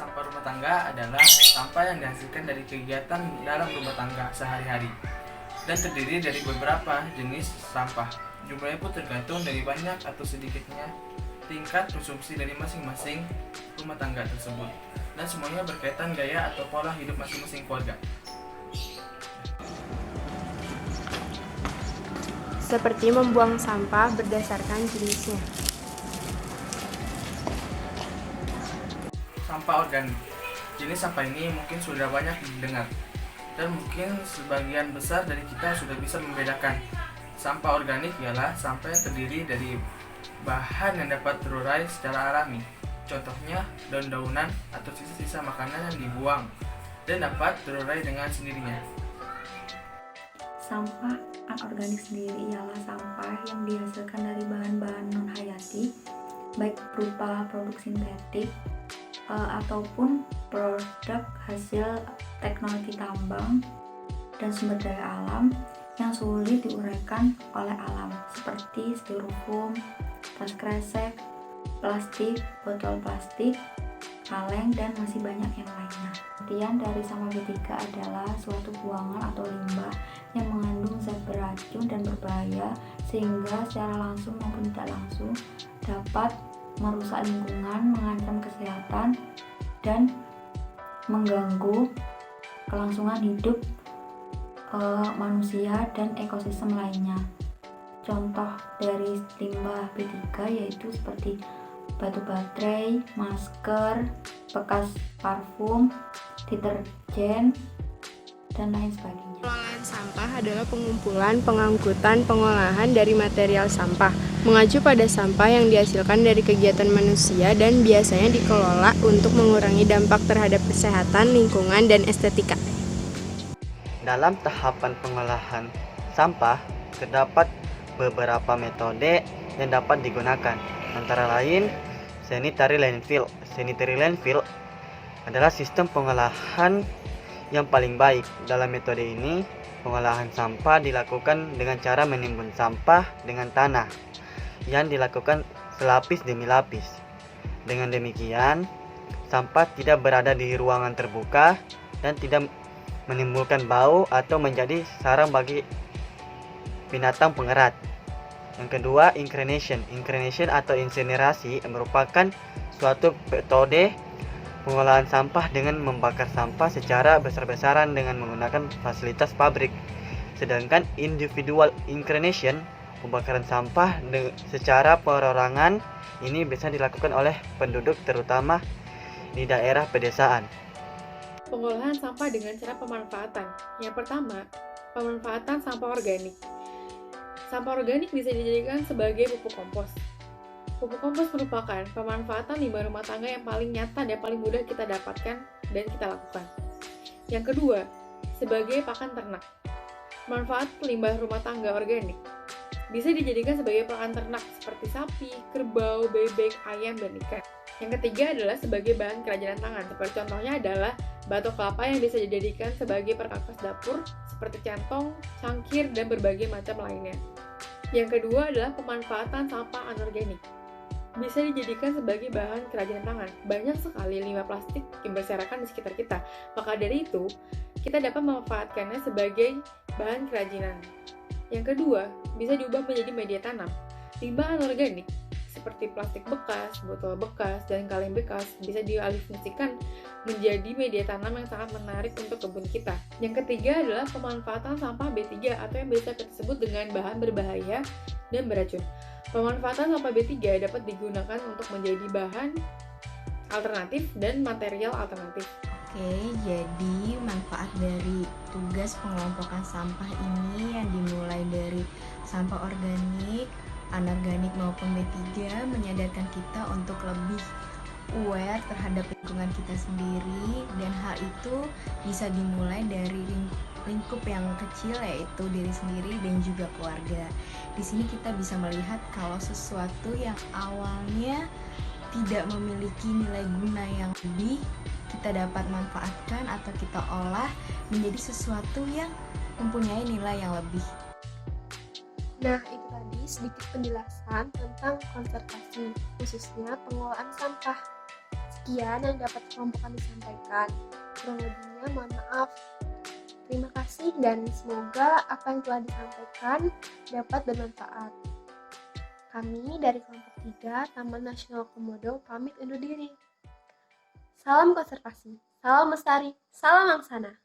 Sampah rumah tangga adalah sampah yang dihasilkan dari kegiatan dalam rumah tangga sehari-hari dan terdiri dari beberapa jenis sampah. Jumlahnya pun tergantung dari banyak atau sedikitnya tingkat konsumsi dari masing-masing rumah tangga tersebut, dan semuanya berkaitan gaya atau pola hidup masing-masing keluarga. Seperti membuang sampah berdasarkan jenisnya. Sampah organik. Jenis sampah ini mungkin sudah banyak didengar, dan mungkin sebagian besar dari kita sudah bisa membedakan. Sampah organik ialah sampah yang terdiri dari bahan yang dapat terurai secara alami. Contohnya daun-daunan atau sisa-sisa makanan yang dibuang dan dapat terurai dengan sendirinya. Sampah anorganik sendiri ialah sampah yang dihasilkan dari bahan-bahan non-hayati, baik berupa produk sintetik ataupun produk hasil teknologi tambang dan sumber daya alam yang sulit diuraikan oleh alam, seperti styrofoam, tas kresek, plastik, botol plastik, kaleng, dan masih banyak yang lainnya. Artian dari sampah B3 adalah suatu buangan atau limbah yang mengandung zat beracun dan berbahaya, sehingga secara langsung maupun tidak langsung dapat merusak lingkungan, mengancam kesehatan, dan mengganggu kelangsungan hidup manusia dan ekosistem lainnya. Contoh dari limbah B3 yaitu seperti batu baterai, masker, bekas parfum, deterjen, dan lain sebagainya. Pengelolaan sampah adalah pengumpulan, pengangkutan, pengolahan dari material sampah, mengacu pada sampah yang dihasilkan dari kegiatan manusia dan biasanya dikelola untuk mengurangi dampak terhadap kesehatan, lingkungan, dan estetika. Dalam tahapan pengolahan sampah, terdapat beberapa metode yang dapat digunakan, antara lain sanitary landfill. Sanitary landfill adalah sistem pengolahan yang paling baik. Dalam metode ini, pengolahan sampah dilakukan dengan cara menimbun sampah dengan tanah yang dilakukan selapis demi lapis. Dengan demikian, sampah tidak berada di ruangan terbuka dan tidak menimbulkan bau atau menjadi sarang bagi binatang pengerat. Yang kedua, incineration. Incineration atau insinerasi merupakan suatu metode pengolahan sampah dengan membakar sampah secara besar-besaran dengan menggunakan fasilitas pabrik. Sedangkan individual incineration, pembakaran sampah secara perorangan, ini bisa dilakukan oleh penduduk terutama di daerah pedesaan. Pengolahan sampah dengan cara pemanfaatan. Yang pertama, pemanfaatan sampah organik. Sampah organik bisa dijadikan sebagai pupuk kompos. Pupuk kompos merupakan pemanfaatan limbah rumah tangga yang paling nyata dan paling mudah kita dapatkan dan kita lakukan. Yang kedua, sebagai pakan ternak. Manfaat limbah rumah tangga organik bisa dijadikan sebagai pakan ternak seperti sapi, kerbau, bebek, ayam, dan ikan. Yang ketiga adalah sebagai bahan kerajinan tangan. Seperti contohnya adalah batok kelapa yang bisa dijadikan sebagai perkakas dapur seperti centong, cangkir, dan berbagai macam lainnya. Yang kedua adalah pemanfaatan sampah anorganik. Bisa dijadikan sebagai bahan kerajinan tangan. Banyak sekali limbah plastik yang berserakan di sekitar kita. Maka dari itu, kita dapat memanfaatkannya sebagai bahan kerajinan. Yang kedua, bisa diubah menjadi media tanam. Limbah anorganik seperti plastik bekas, botol bekas, dan kaleng bekas bisa dialihfungsikan menjadi media tanam yang sangat menarik untuk kebun kita. Yang ketiga adalah pemanfaatan sampah B3 atau yang biasa kita sebut dengan bahan berbahaya dan beracun. Pemanfaatan sampah B3 dapat digunakan untuk menjadi bahan alternatif dan material alternatif. Oke, jadi manfaat dari tugas pengelompokan sampah ini yang dimulai dari sampah organik, anorganik maupun B3 menyadarkan kita untuk lebih aware terhadap lingkungan kita sendiri, dan hal itu bisa dimulai dari lingkup yang kecil, yaitu diri sendiri dan juga keluarga. Di sini kita bisa melihat kalau sesuatu yang awalnya tidak memiliki nilai guna yang lebih, kita dapat manfaatkan atau kita olah menjadi sesuatu yang mempunyai nilai yang lebih. Nah, itu tadi sedikit penjelasan tentang konservasi, khususnya pengelolaan sampah. Sekian yang dapat kelompok kami sampaikan. Kurang lebihnya mohon maaf. Terima kasih dan semoga apa yang telah disampaikan dapat bermanfaat. Kami dari kelompok 3 Taman Nasional Komodo pamit undur diri. Salam konservasi, salam lestari, salam angsana.